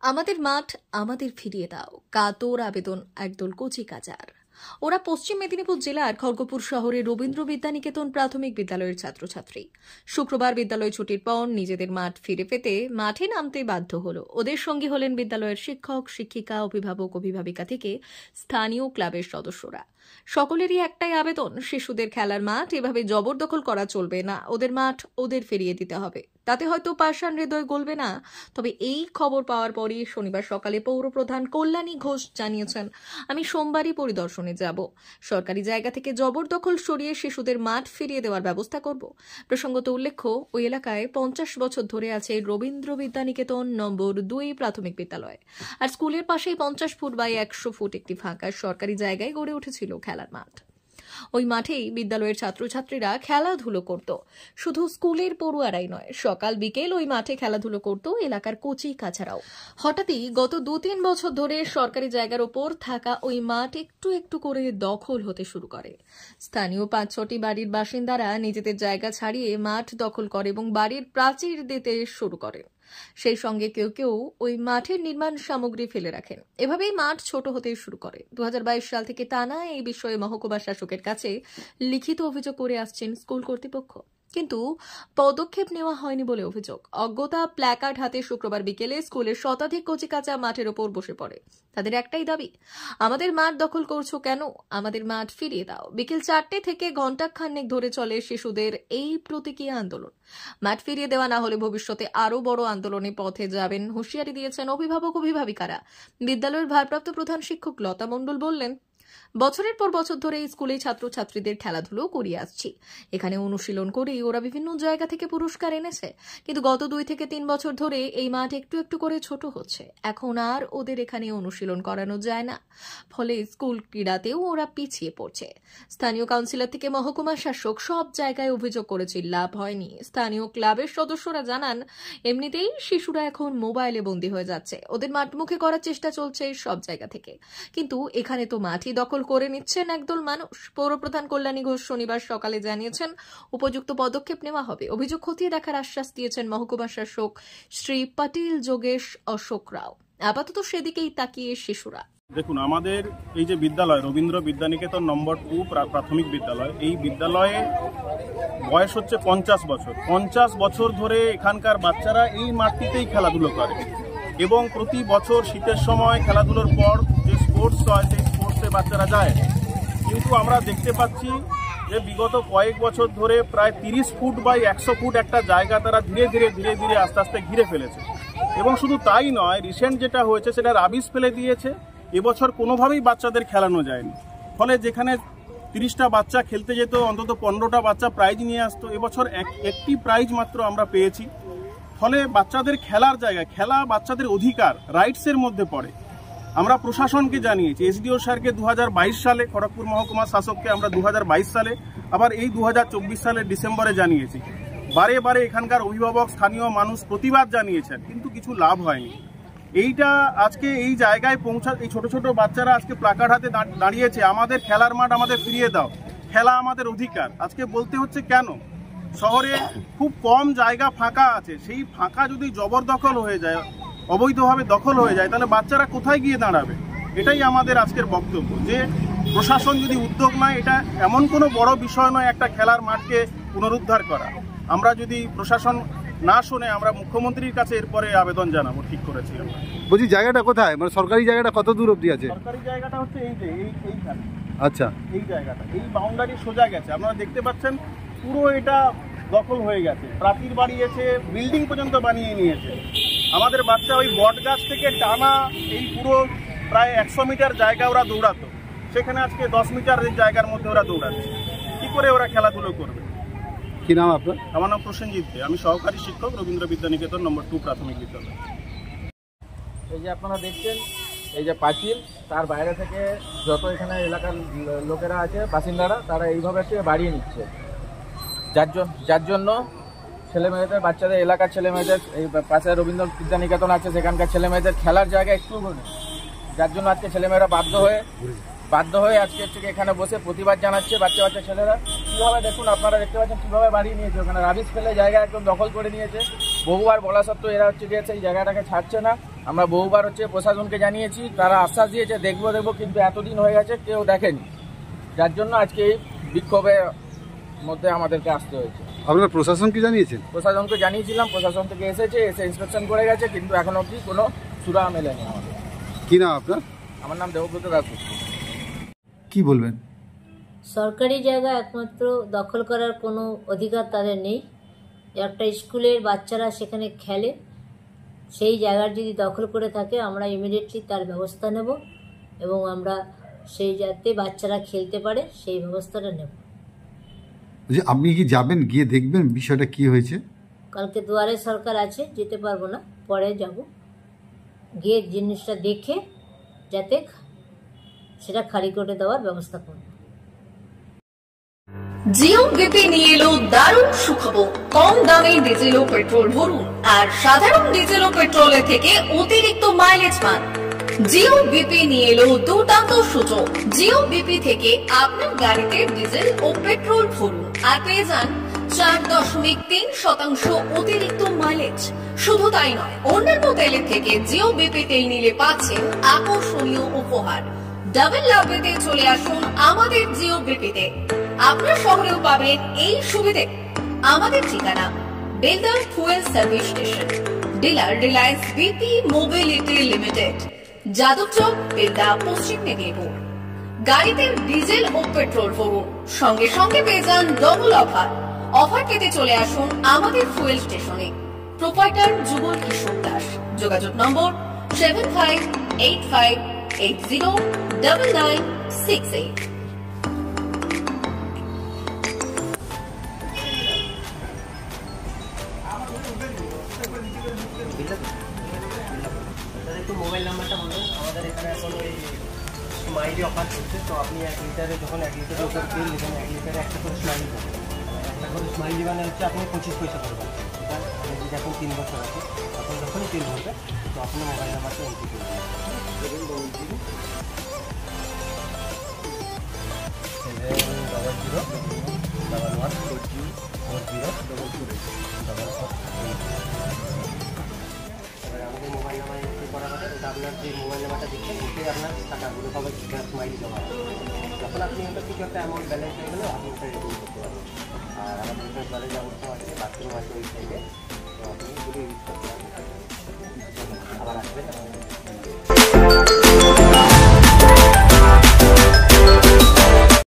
আমাদের মাঠ আমাদের ফিরিয়ে দাও, কাতর আবেদন একদল কচি কাচার। ওরা পশ্চিম মেদিনীপুর জেলার খড়গপুর শহরের রবীন্দ্র বিদ্যানিকেতন প্রাথমিক বিদ্যালয়ের ছাত্রছাত্রী। শুক্রবার বিদ্যালয় ছুটির পর নিজেদের মাঠ ফিরে পেতে মাঠে নামতে বাধ্য হলো। ওদের সঙ্গী হলেন বিদ্যালয়ের শিক্ষক, শিক্ষিকা, অভিভাবক, অভিভাবিকা থেকে স্থানীয় ক্লাবের সদস্যরা। সকলেরই একটাই আবেদন, শিশুদের খেলার মাঠ এভাবে জবরদখল করা চলবে না। ওদের মাঠ ওদের ফিরিয়ে দিতে হবে। তাতে হয়তো পাষাণ হৃদয় গলবে না, তবে এই খবর পাওয়ার পরই শনিবার সকালে পৌরপ্রধান কল্যাণী ঘোষ জানিয়েছেন, আমি সোমবারই পরিদর্শনে যাব। সরকারি জায়গা থেকে জবরদখল সরিয়ে শিশুদের মাঠ ফিরিয়ে দেওয়ার ব্যবস্থা করব। প্রসঙ্গত উল্লেখ্য, ওই এলাকায় 50 বছর ধরে আছে রবীন্দ্র বিদ্যানিকেতন নম্বর 2 প্রাথমিক বিদ্যালয়। আর স্কুলের পাশেই 50 ফুট বাই 100 ফুট একটি ফাঁকা সরকারি জায়গায় গড়ে উঠেছিল খেলার মাঠ। ওই মাঠেই বিদ্যালয়ের ছাত্রছাত্রীরা খেলাধুলো করত। শুধু স্কুলের পড়ুয়ারাই নয়, সকাল বিকেল ওই মাঠে খেলাধুলো করত এলাকার কচি কাছারাও। হঠাৎই গত 2-3 বছর ধরে সরকারি জায়গার ওপর থাকা ওই মাঠ একটু একটু করে দখল হতে শুরু করে। স্থানীয় 5-6টি বাড়ির বাসিন্দারা নিজেদের জায়গা ছাড়িয়ে মাঠ দখল করে এবং বাড়ির প্রাচীর দিতে শুরু করে। সেই সঙ্গে কেউ কেউ ওই মাঠের নির্মাণ সামগ্রী ফেলে রাখেন। এভাবেই মাঠ ছোট হতে শুরু করে। 2022 সাল থেকে টানা এই বিষয়ে মহকুমা শাসকের কাছে লিখিত অভিযোগ করে আসছেন স্কুল কর্তৃপক্ষ, কিন্তু পদক্ষেপ নেওয়া হয়নি বলে অভিযোগ। অজ্ঞতা প্ল্যাকার্ড হাতে শুক্রবার বিকেলে স্কুলের শতাধিক কচিকাঁচা মাঠের ওপর বসে পড়ে। তাদের একটাই দাবি, আমাদের মাঠ দখল করছো কেন, আমাদের মাঠ ফিরিয়ে দাও। বিকেল 4টে থেকে ঘণ্টাখানেক ধরে চলে শিশুদের এই প্রতীকী আন্দোলন। মাঠ ফিরিয়ে দেওয়া না হলে ভবিষ্যতে আরো বড় আন্দোলনের পথে যাবেন হুঁশিয়ারি দিয়েছেন অভিভাবক, অভিভাবিকারা। বিদ্যালয়ের ভারপ্রাপ্ত প্রধান শিক্ষক লতা মণ্ডল বললেন, বছরের পর বছর ধরে এই স্কুলে ছাত্রছাত্রীদের খেলাধুলো করিয়ে আসছি। এখানে অনুশীলন করেই ওরা বিভিন্ন জায়গা থেকে পুরস্কার এনেছে, কিন্তু গত 2 থেকে 3 বছর ধরে এই মাঠ একটু একটু করে ছোট হচ্ছে। এখন আর ওদের এখানে অনুশীলন করানো যায় না, ফলে স্কুল ক্রীড়াতেও ওরা পিছিয়ে পড়ছে। স্থানীয় কাউন্সিলর থেকে মহকুমা শাসক সব জায়গায় অভিযোগ করেছে, লাভ হয়নি। স্থানীয় ক্লাবের সদস্যরা জানান, এমনিতেই শিশুরা এখন মোবাইলে বন্দী হয়ে যাচ্ছে, ওদের মাঠমুখী করার চেষ্টা চলছে সব জায়গা থেকে, কিন্তু এখানে তো মাঠই দখল করে নিচ্ছেন একদল মানুষ। পৌরপ্রধান কল্যাণী ঘোষ শনিবার সকালে জানিয়েছেন, উপযুক্ত পদক্ষেপ নেওয়া হবে। অভিযোগ খতিয়ে দেখার আশ্বাস দিয়েছেন মহকুমা শাসক শ্রী পাটিল যোগেশ অশোক রাও। আপাতত সেদিকেই তাকিয়ে শিশুরা। দেখুন, আমাদের এই যে বিদ্যালয় রবীন্দ্র বিদ্যানিকেতন নম্বর 2 প্রাথমিক বিদ্যালয়, এই বিদ্যালয়ে বয়স হচ্ছে 50 বছর। 50 বছর ধরে এখানকার বাচ্চারা এই মাঠটিতেই খেলাধুলো করে এবং প্রতি বছর শীতের সময় খেলাধুলোর পর যে স্পোর্টস হয় সেই স্পোর্টসে বাচ্চারা যায়। কিন্তু আমরা দেখতে পাচ্ছি যে বিগত কয়েক বছর ধরে প্রায় 30 ফুট বাই 100 ফুট একটা জায়গা তারা ধীরে ধীরে আস্তে আস্তে ঘিরে ফেলেছে। এবং শুধু তাই নয়, রিসেন্ট যেটা হয়েছে সেটা রাবিশ ফেলে দিয়েছে। এবছর কোনোভাবেই বাচ্চাদের খেলানো যায়নি, ফলে যেখানে 30টা বাচ্চা খেলতে যেত, অন্তত 15টা বাচ্চা প্রাইজ নিয়ে আসতো, এবছর একটি প্রাইজ মাত্র আমরা পেয়েছি। ফলে বাচ্চাদের খেলার জায়গা, খেলা বাচ্চাদের অধিকার, রাইটসের মধ্যে পড়ে। আমরা প্রশাসনকে জানিয়েছি, এসডিও স্যারকে 2022 সালে, খড়গপুর মহকুমা শাসককে আমরা 2022 সালে, আবার এই 2024 সালের ডিসেম্বরে জানিয়েছি। বারে এখানকার অভিভাবক, স্থানীয় মানুষ প্রতিবাদ জানিয়েছেন, কিন্তু কিছু লাভ হয়নি। এইটা আজকে এই জায়গায় এই ছোট ছোট বাচ্চারা আজকে প্ল্যাকার্ড হাতে দাঁড়িয়েছে, আমাদের খেলার মাঠ আমাদের ফিরিয়ে দাও, খেলা আমাদের অধিকার। আজকে বলতে হচ্ছে কেন? শহরে খুব কম জায়গা ফাঁকা আছে, সেই ফাঁকা যদি জবরদখল হয়ে যায়, অবৈধভাবে দখল হয়ে যায়, তাহলে বাচ্চারা কোথায় গিয়ে দাঁড়াবে? এটাই আমাদের আজকের বক্তব্য, যে প্রশাসন যদি উদ্যোগ নেয়, এটা এমন কোনো বড় বিষয় নয় একটা খেলার মাঠকে পুনরুদ্ধার করা। আমরা যদি প্রশাসন না শোনে, আমরা মুখ্যমন্ত্রীর কাছে এরপরে আবেদন জানাবো। ঠিক করেছি। বলছি, জায়গাটা কোথায়, মানে সরকারি জায়গাটা কত দূর অবধি আছে? সরকারি জায়গাটা হচ্ছে এইখানে। আচ্ছা, এই জায়গাটা, এই বাউন্ডারি সোজা গেছে, আপনারা দেখতে পাচ্ছেন, পুরো এটা দখল হয়ে গেছে। প্রাচীর বাড়িয়েছে, বিল্ডিং পর্যন্ত বানিয়ে নিয়েছে। আমাদের বাচ্চা ওই বট গাছ থেকে টানা এই পুরো প্রায় 100 মিটার জায়গা ওরা দৌড়াতো, সেখানে আজকে 10 মিটার জায়গার মধ্যে ওরা দৌড়াচ্ছে। কি করে ওরা খেলাধুলো করবে? কি নাম আপনার? আমার নাম প্রসেনজিৎ দে, আমি সহকারী শিক্ষক, রবীন্দ্র বিদ্যানিকেতন নম্বর 2 প্রাথমিক বিদ্যালয়। এই যে আপনারা দেখছেন, এই যে পাঁচিল, তার বাইরে থেকে যত এখানে এলাকার লোকেরা আছে, বাসিন্দারা, তারা এইভাবে একটু বাড়িয়ে নিচ্ছে, যার জন্য ছেলেমেয়েদের, বাচ্চাদের, এলাকার ছেলেমেয়েদের, এই পাশে রবীন্দ্র বিদ্যানিকেতন আছে, সেখানকার ছেলেমেয়েদের খেলার জায়গা একটু নেই। যার জন্য আজকে ছেলেমেয়েরা বাধ্য হয়ে আজকে এখানে বসে প্রতিবাদ জানাচ্ছে। বাচ্চা ছেলেরা কীভাবে, দেখুন আপনারা দেখতে পাচ্ছেন কীভাবে বাড়িয়ে নিয়েছে। ওখানে রাবিশ ফেলে জায়গা একদম দখল করে নিয়েছে। বহুবার বলা সত্ত্বেও এরা গিয়েছে এই জায়গাটাকে ছাড়ছে না। আমরা বহুবার প্রশাসনকে জানিয়েছি, তারা আশ্বাস দিয়েছে দেখবো, কিন্তু এতদিন হয়ে গেছে কেউ দেখেনি, যার জন্য আজকে এই বিক্ষোভের মধ্যে আমাদেরকে আসতে হয়েছে। আপনারা প্রশাসনকে জানিয়েছেন? প্রশাসনকে জানিয়েছিলাম, প্রশাসন থেকে এসে ইন্সপেকশন করে গেছে, কিন্তু এখন অবধি কোনো সুরা মেলেনি আমাদের। কি নাম আপনার? আমার নাম দেবব্রত দাস। কি বলবেন? সরকারি জায়গা একমাত্র দখল করার কোনো অধিকার তাদের নেই। একটা স্কুলের বাচ্চারা সেখানে খেলে, সেই জায়গার যদি দখল করে থাকে আমরা ইমিডিয়েটলি তার ব্যবস্থা নেব এবং আমরা সেই যাতে বাচ্চারা খেলতে পারে সেই ব্যবস্থাটা নেব। আপনি কি যাবেন, গিয়ে দেখবেন বিষয়টা কি হয়েছে? কালকে দুয়ারে সরকার আছে, যেতে পারবো না, পরে যাব, গিয়ে জিনিসটা দেখে যাতে সেটা খালি করে দেওয়ার ব্যবস্থা করব। জিও বিপি নিয়ে এলো দারুণ সুখবর। কম দামে ডিজেল ও পেট্রোল ভরুন আর সাধারণ ডিজেল ও পেট্রোলের থেকে অতিরিক্ত মাইলেজ পান। জিও বিপি নিয়ে এলো দুর্দান্ত সুযোগ। জিও বিপি থেকে আপনার গাড়িতে ডিজেল ও পেট্রোল ভরুন আর পেয়ে যান 4.3% অতিরিক্ত মাইলেজ। শুধু তাই নয়, অন্যান্য তেলের থেকে জিও বিপি তেল নিলে পাচ্ছেন আকর্ষণীয় উপহার। ডাবল লাভ পেতে চলে আসুন আমাদের জিও বিপিতে। আপনার শহরেও পাবেন এই সুবিধে। আমাদের ঠিকানা Belda fuel service station, dealer Reliance BP mobility limited, Jadabchak, Belda, পশ্চিম মেদিনীপুর। গাড়িতে ডিজেল ও পেট্রোল ভরুন, সঙ্গে সঙ্গে পেয়ে যান ডবল অফার। অফার পেতে চলে আসুন আমাদের ফুয়েল স্টেশনে। প্রোপাইটার যুগল কিশোর দাস। যোগাযোগ নম্বর 7585809968। একটু মোবাইল নাম্বারটা বলুন। আমাদের এখানে এখন ওই স্মাইলি অফার চলছে, তো আপনি 1 লিটারে যখন 1 লিটারের উপর তেল নেবেন, 1 লিটারে একটা করে স্মাইলি পাবেন। একটা করে স্মাইলি মানে হচ্ছে আপনি 25 পয়সা করে পাবেন। এটা আপনি যদি এখন 3 বছর আছে, তখন যখনই তেল ভরবে তো আপনি মোবাইল নাম্বারটা এন্ট্রি করে দেবেন। 711404022 আমাদের মোবাইল নাম্বার এন্ট্রি করা হবে। এটা আপনার যে মোবাইল নাম্বারটা দিচ্ছেন ওতে আপনার টাকাগুলো সবাই স্মাইলি জমা হবে। যখন আপনি ওটা কিছু একটা অ্যামাউন্ট ব্যালেন্স হয়ে গেলে আপনি ওটা রিডিম করতে পারবেন। আর আমাদের এখানে জলের ব্যবস্থা আছে, বাথরুম আছে ওই সাইডে, তো আপনি এগুলো ইউজ করতে পারবেন। আবার আসবেন।